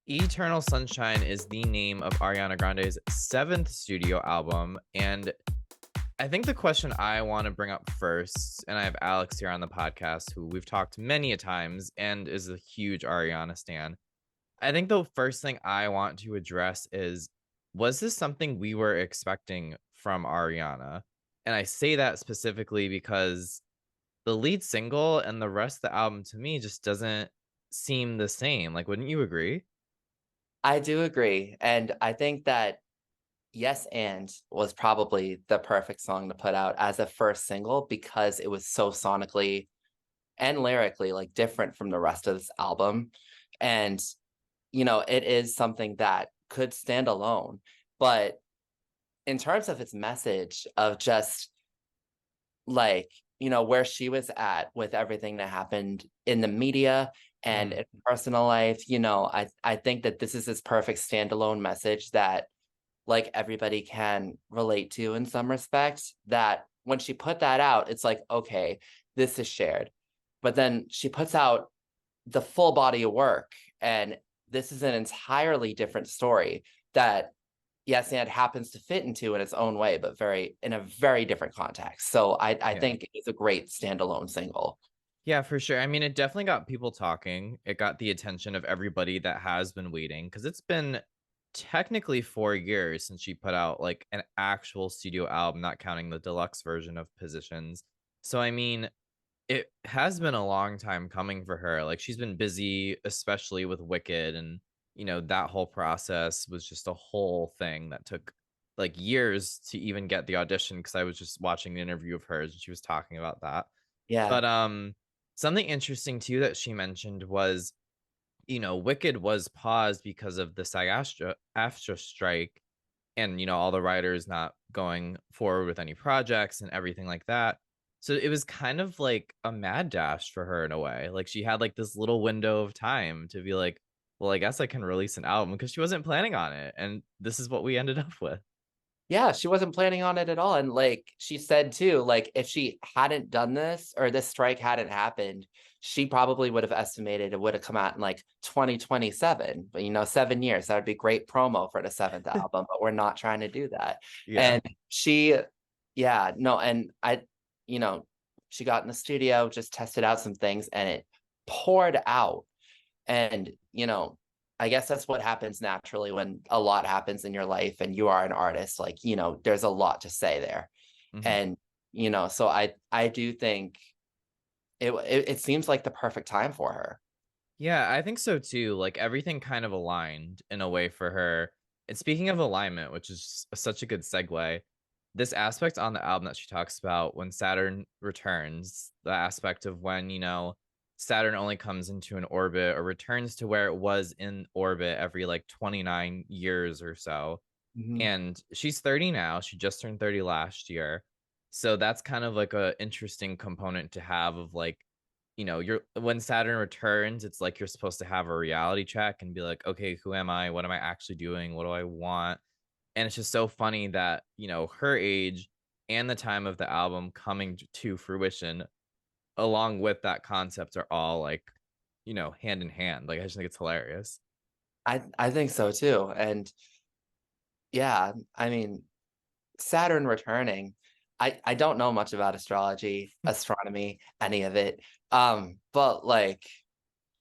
Eternal Sunshine is the name of Ariana Grande's seventh studio album. And I think the question I want to bring up first, and I have Alex here on the podcast who we've talked many a times and is a huge Ariana stan. I think the first thing I want to address is, was this something we were expecting from Ariana? And I say that specifically because the lead single and the rest of the album to me just doesn't seem the same. Like, wouldn't you agree? I do agree, and I think that "Yes and" was probably the perfect song to put out as a first single because it was so sonically and lyrically, different from the rest of this album, and, it is something that could stand alone, but in terms of its message of just, where she was at with everything that happened in the media and Mhm. in personal life, I think that this is this perfect standalone message that everybody can relate to in some respects, that when she put that out, it's like, "Okay, this is shared." But then she puts out the full body of work, and this is an entirely different story that, yes, and happens to fit into in its own way, but very in a very different context. So I Yeah. think it's a great standalone single. Yeah, for sure. I mean, it definitely got people talking. It got the attention of everybody that has been waiting because it's been technically 4 years since she put out like an actual studio album, not counting the deluxe version of Positions. So, I mean, it has been a long time coming for her. Like, she's been busy, especially with Wicked. And, that whole process was just a whole thing that took like years to even get the audition because I was just watching an interview of hers and she was talking about that. Yeah. But, something interesting too that she mentioned was, Wicked was paused because of the SAG-AFTRA strike and, all the writers not going forward with any projects and everything like that. So it was kind of like a mad dash for her in a way. Like she had like this little window of time to be like, well, I guess I can release an album because she wasn't planning on it. And this is what we ended up with. Yeah, she wasn't planning on it at all, and, she said too, if she hadn't done this or this strike hadn't happened, she probably would have estimated it would have come out in, 2027, but, 7 years, that would be great promo for the 7th album, but we're not trying to do that, Yeah. and she yeah, no, and you know, she got in the studio, just tested out some things, and it poured out, and, I guess that's what happens naturally when a lot happens in your life and you are an artist. There's a lot to say there. Mhm. And, so I do think it seems like the perfect time for her. Yeah, I think so too. Like everything kind of aligned in a way for her. And speaking of alignment, which is such a good segue, this aspect on the album that she talks about when Saturn returns, the aspect of when, Saturn only comes into an orbit or returns to where it was in orbit every like 29 years or so. Mhm. And she's 30 now. She just turned 30 last year. So that's kind of like a interesting component to have of like, you're when Saturn returns, it's like you're supposed to have a reality check and be like, okay, who am I? What am I actually doing? What do I want? And it's just so funny that, her age and the time of the album coming to fruition along with that concept are all like, hand in hand. Like I just think it's hilarious. I think so too. And yeah, I mean, Saturn returning, I don't know much about astrology, astronomy, any of it. But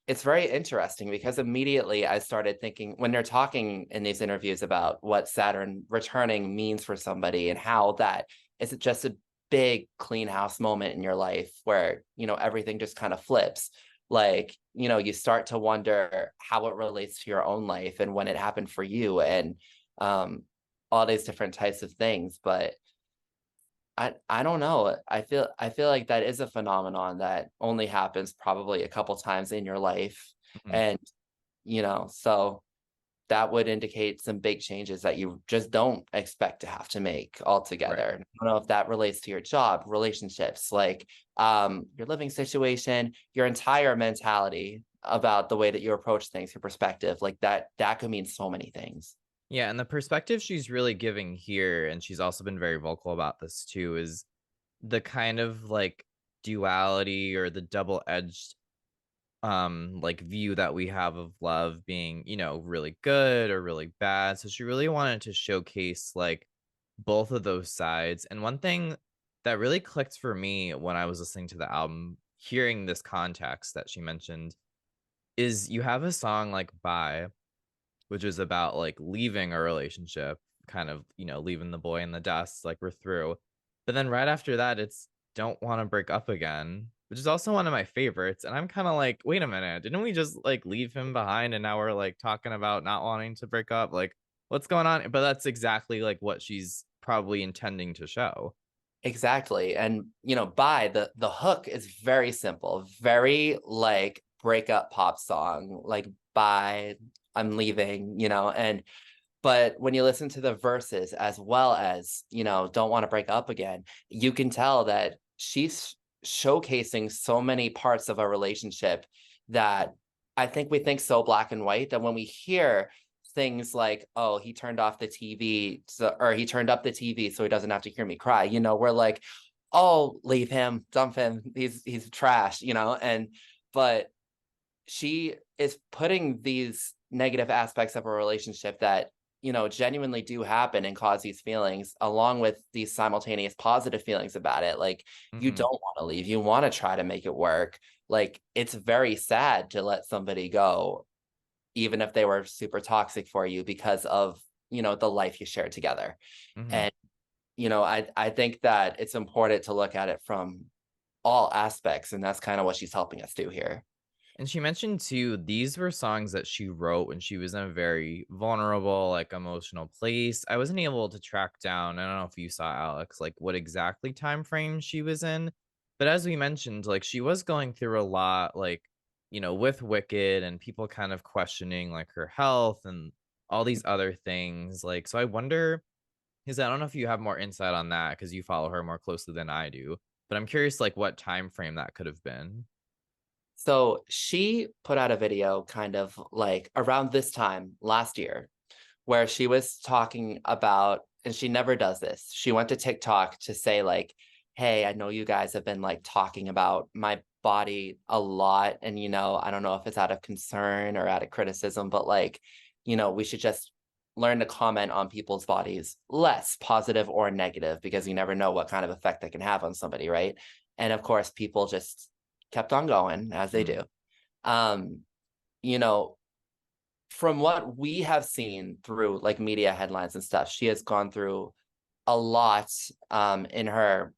it's very interesting because immediately I started thinking when they're talking in these interviews about what Saturn returning means for somebody and how that is just a big clean house moment in your life where, everything just kind of flips. You start to wonder how it relates to your own life and when it happened for you and um all these different types of things. But I don't know. I feel like that is a phenomenon that only happens probably a couple times in your life, Mhm. and, so that would indicate some big changes that you just don't expect to have to make Right. altogether. I don't know if that relates to your job, relationships, your living situation, your entire mentality about the way that you approach things, your perspective, that could mean so many things. Yeah, and the perspective she's really giving here, and she's also been very vocal about this too, is the kind of like duality or the double-edged like view that we have of love being, really good or really bad. So she really wanted to showcase like both of those sides. And one thing that really clicked for me when I was listening to the album, hearing this context that she mentioned, is you have a song like Bye, which is about like leaving a relationship, kind of, leaving the boy in the dust, like we're through. But then right after that, it's Don't Want to Break Up Again, which is also one of my favorites. And I'm kind of like, wait a minute, didn't we just like leave him behind and now we're like talking about not wanting to break up? Like, what's going on? But that's exactly like what she's probably intending to show. Exactly. And by the hook is very simple, very like breakup pop song, like bye, I'm leaving, and but when you listen to the verses as well as, don't want to break up again, you can tell that she's showcasing so many parts of a relationship that I think we think so black and white that when we hear things like, oh, he turned off the TV, or he turned up the TV so he doesn't have to hear me cry, we're like, oh, leave him, dump him, he's trash, and but she is putting these negative aspects of a relationship that genuinely do happen and cause these feelings along with these simultaneous positive feelings about it, like you Hmm. don't want to leave, you want to try to make it work, like it's very sad to let somebody go even if they were super toxic for you because of the life you shared together. Hmm. And I think that it's important to look at it from all aspects, and that's kind of what she's helping us do here. And she mentioned too, these were songs that she wrote when she was in a very vulnerable, like emotional place. I wasn't able to track down, I don't know if you saw Alex, like what exactly time frame she was in. But as we mentioned, like she was going through a lot, like, with Wicked and people kind of questioning like her health and all these other things. Like, so I wonder, because I don't know if you have more insight on that because you follow her more closely than I do. But I'm curious, like, what time frame that could have been. So she put out a video kind of like around this time last year where she was talking about, and she never does this. She went to TikTok to say, like, hey, I know you guys have been like talking about my body a lot. And, I don't know if it's out of concern or out of criticism, but like, we should just learn to comment on people's bodies less positive or negative because you never know what kind of effect that can have on somebody. Right. And of course, people just kept on going as they Mm, do. Um, you know, from what we have seen through like media headlines and stuff, she has gone through a lot in her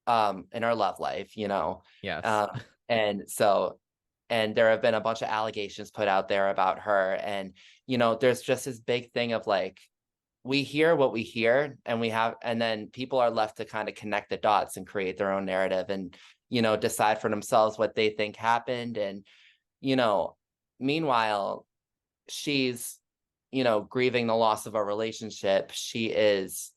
love life, yes. Um, and so and there have been a bunch of allegations put out there about her. And, there's just this big thing of like, we hear what we hear and then people are left to kind of connect the dots and create their own narrative and, decide for themselves what they think happened. And, you know, meanwhile, she's, grieving the loss of a relationship. She is,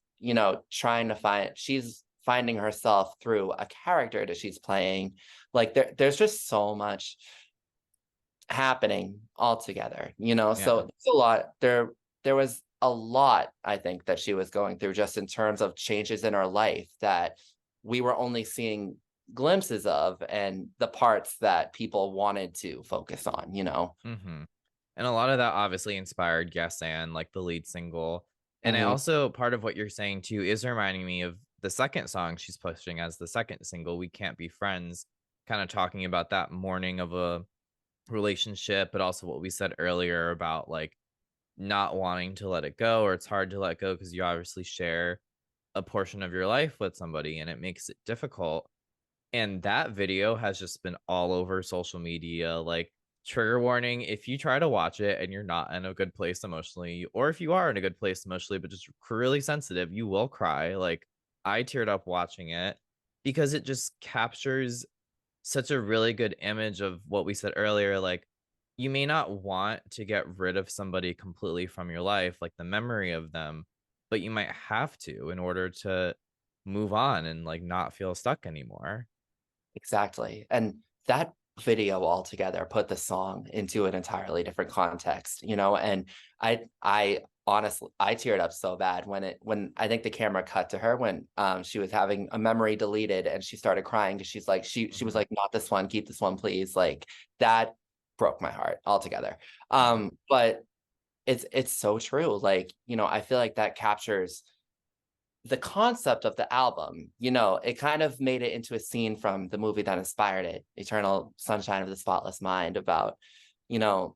she's finding herself through a character that she's playing. Like there's just so much happening altogether, so Yeah. it's a lot. There was a lot, I think, that she was going through just in terms of changes in her life that we were only seeing glimpses of and the parts that people wanted to focus on. Hmm. And a lot of that obviously inspired Yes and like the lead single. And I Hmm. also, part of what you're saying too is reminding me of the second song she's pushing as the second single, We Can't Be Friends, kind of talking about that mourning of a relationship, but also what we said earlier about like not wanting to let it go, or it's hard to let go because you obviously share a portion of your life with somebody and it makes it difficult. And that video has just been all over social media, like, trigger warning, if you try to watch it and you're not in a good place emotionally, or if you are in a good place emotionally, but just really sensitive, you will cry. Like, I teared up watching it because it just captures such a really good image of what we said earlier. Like, you may not want to get rid of somebody completely from your life, like the memory of them, but you might have to in order to move on and like not feel stuck anymore. Exactly. And that video altogether put the song into an entirely different context, and I honestly I teared up so bad when I think the camera cut to her when she was having a memory deleted and she started crying because she's like she was Mhm. like, not this one, keep this one, please. Like that broke my heart altogether. Yeah. But it's so true. Like, I feel like that captures the concept of the album. It kind of made it into a scene from the movie that inspired it, Eternal Sunshine of the Spotless Mind, about, you know,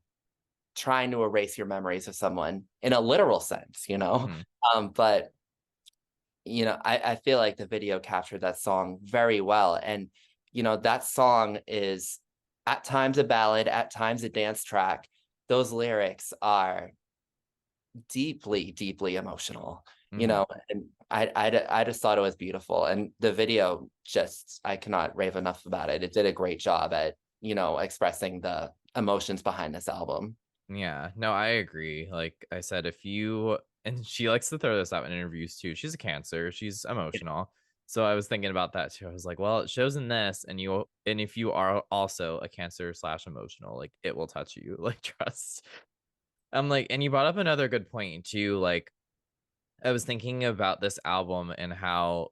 trying to erase your memories of someone in a literal sense. Hmm. But I feel like the video captured that song very well. And, that song is at times a ballad, at times a dance track. Those lyrics are deeply, deeply emotional, Hmm. and I just thought it was beautiful. And the video, just, I cannot rave enough about it. It did a great job at, expressing the emotions behind this album. Yeah, no, I agree. Like I said, if you and she likes to throw this out in interviews too. She's a Cancer, she's emotional. So I was thinking about that too. I was like, well, it shows in this, and if you are also a Cancer slash emotional, like it will touch you. Like trust. I'm like, and you brought up another good point too. Like I was thinking about this album and how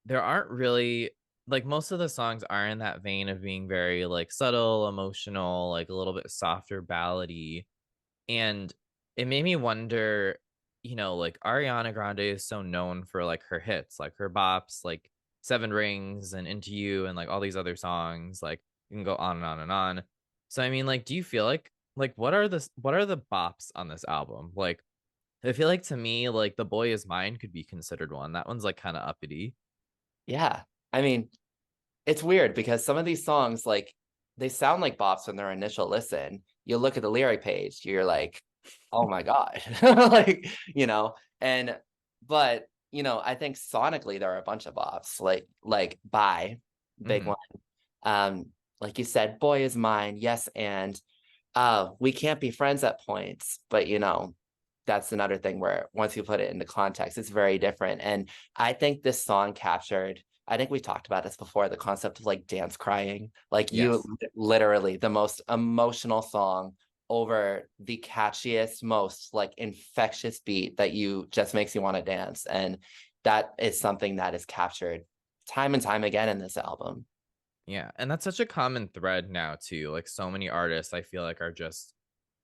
there aren't really like most of the songs are in that vein of being very like subtle, emotional, like a little bit softer ballady, and it made me wonder, like Ariana Grande is so known for like her hits, like her bops, like Seven Rings and Into You and like all these other songs. Like you can go on and on and on. So I mean, like, do you feel like what are the bops on this album? Like I feel like to me, like The Boy Is Mine could be considered one. That one's like kind of uppity. Yeah. I mean, it's weird because some of these songs, like, they sound like bops when their initial listen. You look at the lyric page, you're like, oh my God. Like, and but I think sonically there are a bunch of bops, like Bye, big Hmm. one. Like you said, Boy Is Mine, yes, and we can't be friends at points, but that's another thing where once you put it into context, it's very different. And I think this song captured, I think we talked about this before, the concept of like dance crying. Like, you Yes. literally, the most emotional song over the catchiest, most like infectious beat that you just makes you want to dance. And that is something that is captured time and time again in this album. Yeah, and that's such a common thread now too. Like so many artists I feel like are just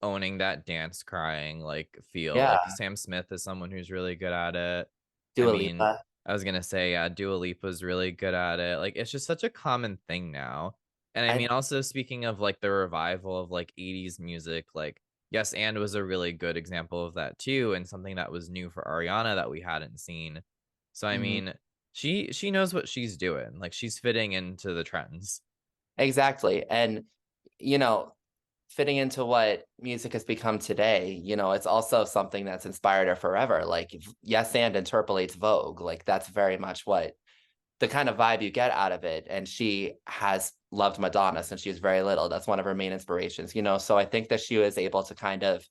owning that dance crying like feel. Yeah. Like Sam Smith is someone who's really good at it. I Dua mean, Lipa. I was gonna say, yeah, Dua Lipa's really good at it. Like it's just such a common thing now. And I I mean, also speaking of like the revival of like 80s music, like Yes and was a really good example of that too, and something that was new for Ariana that we hadn't seen. So I mhm. mean, she knows what she's doing. Like she's fitting into the trends. Exactly. And, you know, fitting into what music has become today, it's also something that's inspired her forever. Like, Yes and interpolates Vogue. Like, that's very much what the kind of vibe you get out of it. And she has loved Madonna since she was very little. That's one of her main inspirations. So I think that she was able to kind of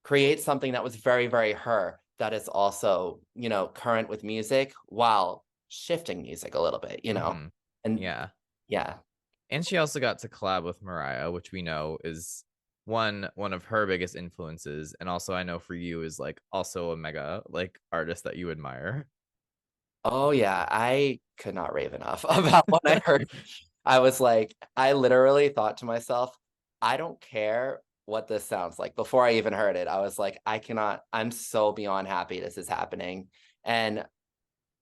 create something that was very, very her, that is also, current with music while shifting music a little bit. Hmm. And Yeah. yeah. And she also got to collab with Mariah, which we know is one of her biggest influences. And also I know for you is like also a mega like artist that you admire. Oh yeah, I could not rave enough about when I heard. I was like, I literally thought to myself, I don't care what this sounds like. Before I even heard it, I was like, I'm so beyond happy this is happening. And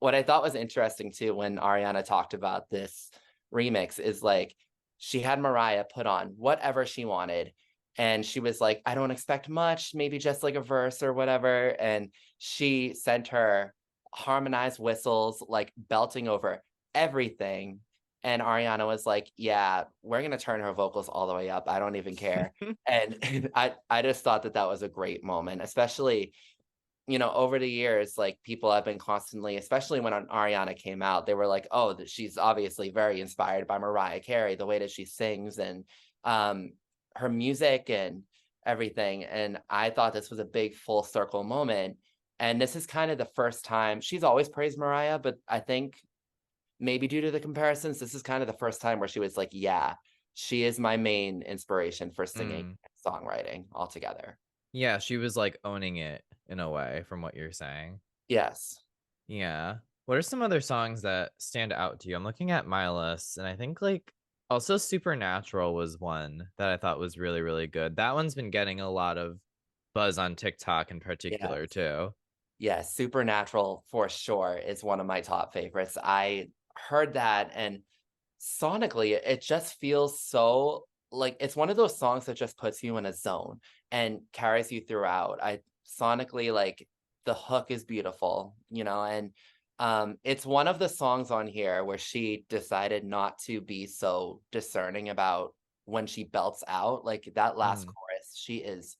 what I thought was interesting too, when Ariana talked about this remix, is like, she had Mariah put on whatever she wanted. And she was like, I don't expect much, maybe just like a verse or whatever. And she sent her harmonized whistles, like belting over everything. And Ariana was like, yeah, we're going to turn her vocals all the way up. I don't even care. And I just thought that that was a great moment, especially over the years, like, people have been constantly, especially when Ariana came out, they were like, oh, she's obviously very inspired by Mariah Carey, the way that she sings and um, her music and everything. And I thought this was a big full circle moment. And this is kind of the first time she's always praised Mariah, but I think maybe due to the comparisons, this is kind of the first time where she was like, yeah, she is my main inspiration for singing Mm. and songwriting altogether. Yeah, she was like owning it in a way from what you're saying. Yes. Yeah. What are some other songs that stand out to you? I'm looking at my list and I think like Also, Supernatural was one that I thought was really, really good. That one's been getting a lot of buzz on TikTok in particular Yes. too. Yes, Supernatural for sure is one of my top favorites. I heard that and sonically it just feels so like it's one of those songs that just puts you in a zone and carries you throughout. I sonically like the hook is beautiful, and it's one of the songs on here where she decided not to be so discerning about when she belts out. Like that last Mhm. chorus, she is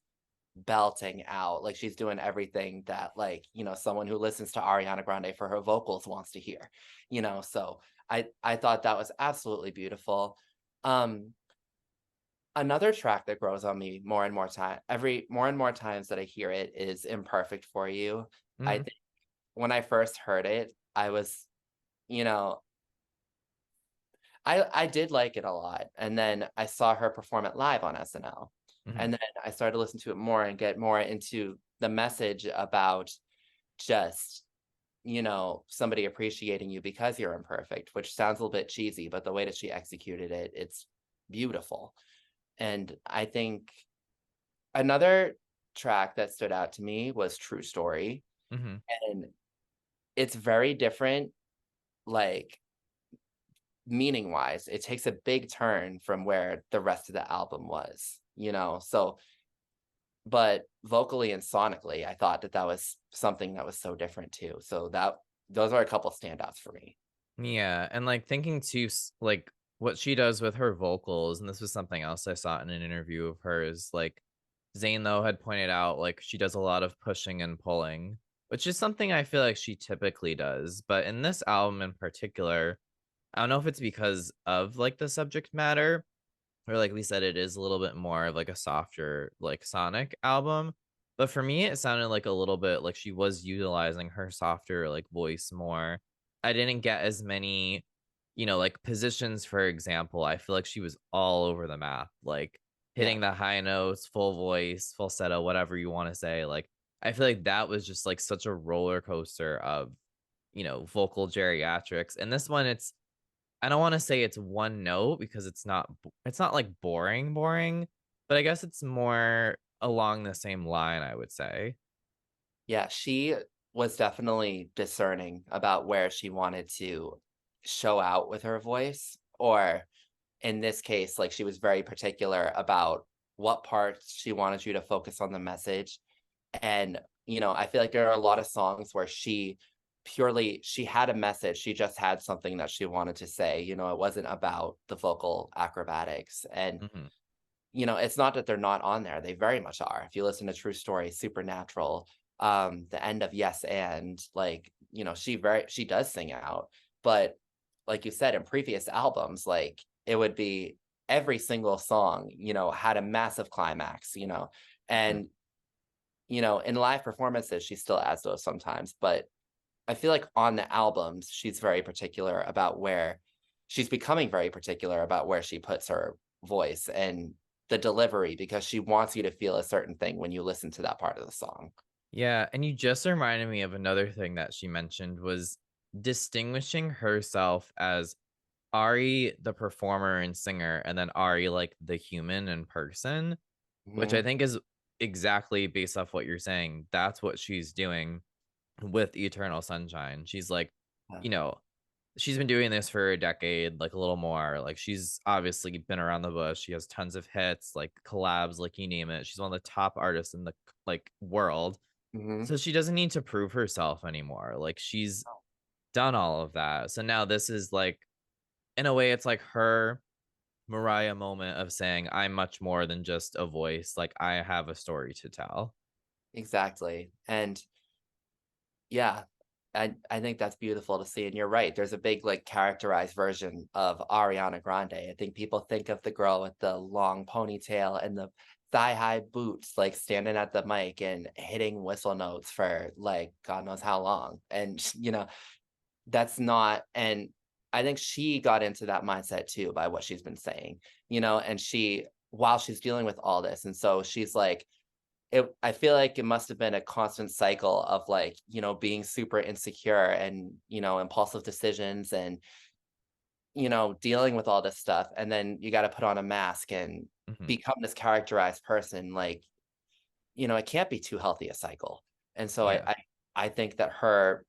belting out. Like she's doing everything that like, someone who listens to Ariana Grande for her vocals wants to hear, So I thought that was absolutely beautiful. Um Another track that grows on me more and more time every more and more times that I hear it is Imperfect for You. I Mhm. think when I first heard it, I was, you know, I did like it a lot, and then I saw her perform it live on SNL, Mhm. and then I started to listen to it more and get more into the message about just, somebody appreciating you because you're imperfect, which sounds a little bit cheesy, but the way that she executed it, it's beautiful. And I think another track that stood out to me was True Story, Mhm. and it's very different, like meaning wise. It takes a big turn from where the rest of the album was, So, but vocally and sonically, I thought that that was something that was so different too. So those are a couple standouts for me. Yeah, and, like, thinking too like, what she does with her vocals, and this was something else I saw in an interview of hers, like, Zayn, though, had pointed out, like, she does a lot of pushing and pulling, which is something I feel like she typically does, but in this album in particular, I don't know if it's because of, like, the subject matter, or like we said, it is a little bit more of like a softer, like sonic album. But for me, it sounded like a little bit like she was utilizing her softer like voice more. I didn't get as many, like positions, for example. I feel like she was all over the map, like Yeah, hitting the high notes, full voice, falsetto, whatever you want to say. Like, I feel like that was just like such a roller coaster of, vocal geriatrics. And this one, I don't wanna say it's one note because it's not, like, boring, but I guess it's more along the same line, I would say. yeah, she was definitely discerning about where she wanted to show out with her voice, or in this case, like she was very particular about what parts she wanted you to focus on the message. And, I feel like there are a lot of songs where she had a message, she just had something that she wanted to say, it wasn't about the vocal acrobatics. And, Mhm, it's not that they're not on there, they very much are. If you listen to True Story, Supernatural, the end of Yes and, like, she does sing out, but like you said, in previous albums, like, it would be every single song, had a massive climax, mhm. and, in live performances, she still adds those sometimes, but I feel like on the albums, she's becoming very particular about where she puts her voice and the delivery because she wants you to feel a certain thing when you listen to that part of the song. Yeah, and you just reminded me of another thing that she mentioned was distinguishing herself as Ari, the performer and singer, and then Ari, like, the human in person, which I Mhm. think is exactly based off what you're saying. That's what she's doing with Eternal Sunshine. She's like, Yeah. you know, she's been doing this for a decade, like a little more. Like she's obviously been around the bush. She has tons of hits, like collabs, like you name it. She's one of the top artists in the like world. Mhm. So she doesn't need to prove herself anymore. Like she's done all of that. So now this is like in a way it's like her Mariah moment of saying I'm much more than just a voice. Like I have a story to tell. Exactly, and yeah, I think that's beautiful to see, and you're right, there's a big, like, characterized version of Ariana Grande. I think people think of the girl with the long ponytail and the thigh-high boots, like, standing at the mic and hitting whistle notes for, like, God knows how long, and, that's not and I think she got into that mindset too by what she's been saying, and while she's dealing with all this, and so she's like, I feel like it must have been a constant cycle of like, being super insecure and, impulsive decisions and dealing with all this stuff, and then you got to put on a mask and Mhm. become this characterized person. Like, it can't be too healthy a cycle. And so Yeah. I think that her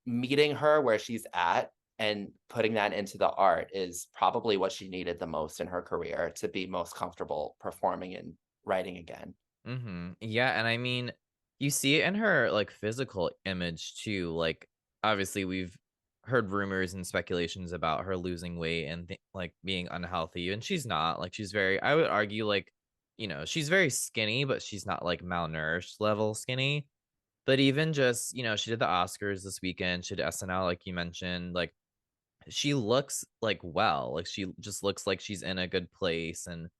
meeting her where she's at and putting that into the art is probably what she needed the most in her career to be most comfortable performing and writing again. Yeah, and I mean, you see it in her, like, physical image too, like, obviously, we've heard rumors and speculations about her losing weight and like, being unhealthy, and she's not, like, she's very I would argue, like, she's very skinny, but she's not, like, malnourished level skinny, but even just, she did the Oscars this weekend, she did SNL, like you mentioned, like, she looks, like, well, like, she just looks like she's in a good place, and,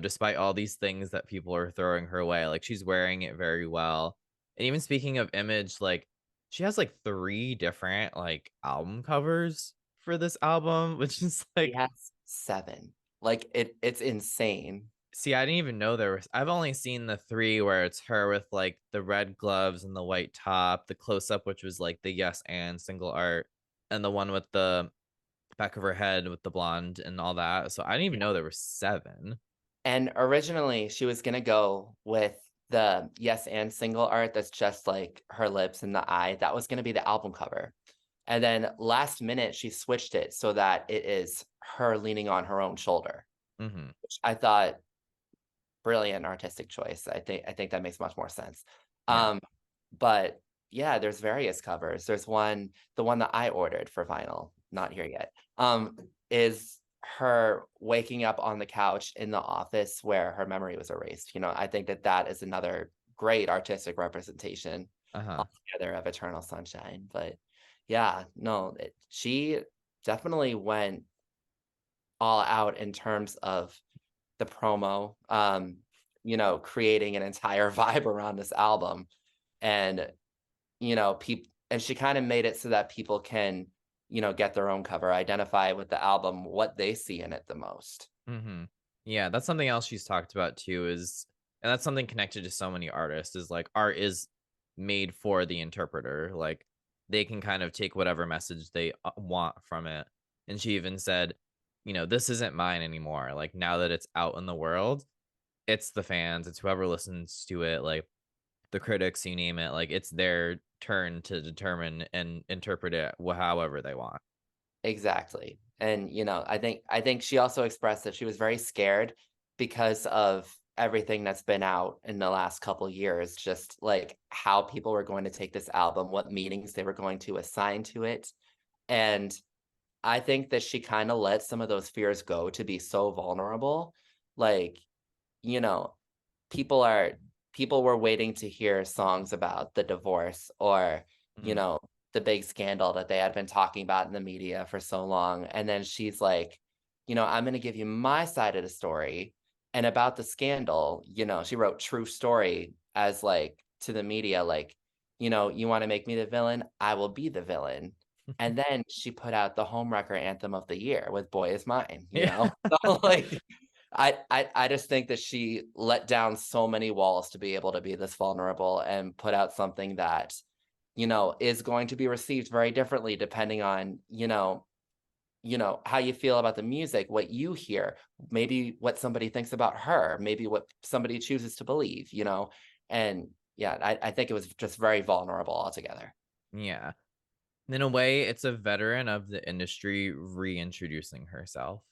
despite all these things that people are throwing her way, like, she's wearing it very well, and even speaking of image, like, she has, like, 3 different, like, album covers for this album, which is, He like has 7. Like, it's insane. see, I didn't even know there was I've only seen the 3 where it's her with, like, the red gloves and the white top, the close-up, which was, like, the Yes and single art, and the one with the back of her head with the blonde and all that, so I didn't even Yeah. know there were 7. And originally, she was gonna go with the Yes and single art that's just like her lips and the eye. That was gonna be the album cover. And then last minute, she switched it so that it is her leaning on her own shoulder, Mhm. which I thought brilliant artistic choice. I think that makes much more sense. Yeah. Um, but yeah, there's various covers. There's one, the one that I ordered for vinyl, not here yet, is her waking up on the couch in the office where her memory was erased. I think that that is another great artistic representation Uh-huh. altogether of Eternal Sunshine. But yeah, no, she definitely went all out in terms of the promo, creating an entire vibe around this album. And, people, and she kind of made it so that people can, get their own cover, identify with the album, what they see in it the most. Mhm. Yeah, that's something else she's talked about too is and that's something connected to so many artists is, like, art is made for the interpreter, like, they can kind of take whatever message they, want from it, and she even said, "This isn't mine anymore, like, now that it's out in the world, it's the fans, it's whoever listens to it, like, the critics, you name it, like, it's their turn to determine and interpret it however they want." Exactly. And, I think she also expressed that she was very scared because of everything that's been out in the last couple years, just like how people were going to take this album, what meanings they were going to assign to it. And I think that she kinda let some of those fears go to be so vulnerable. Like, you know, people are people were waiting to hear songs about the divorce or, you Mhm. know, the big scandal that they had been talking about in the media for so long, and then she's like, "I'm gonna give you my side of the story." And about the scandal, she wrote "True story" as, like, to the media, like, "You wanna make me the villain? I will be the villain." And then she put out the homewrecker anthem of the year with "Boy Is Mine," you Yeah. know? So, like, I just think that she let down so many walls to be able to be this vulnerable and put out something that, is going to be received very differently depending on, how you feel about the music, what you hear, maybe what somebody thinks about her, maybe what somebody chooses to believe, And yeah, I think it was just very vulnerable altogether. Yeah. In a way, it's a veteran of the industry reintroducing herself,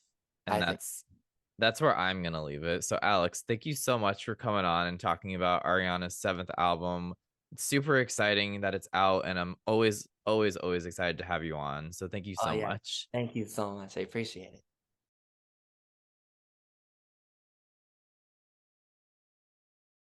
and I think that's where I'm gonna leave it. So, Alex, thank you so much for coming on and talking about Ariana's 7th album. It's super exciting that it's out, and I'm always, always, always excited to have you on. So, thank you oh so yeah. much. Thank you so much. I appreciate it.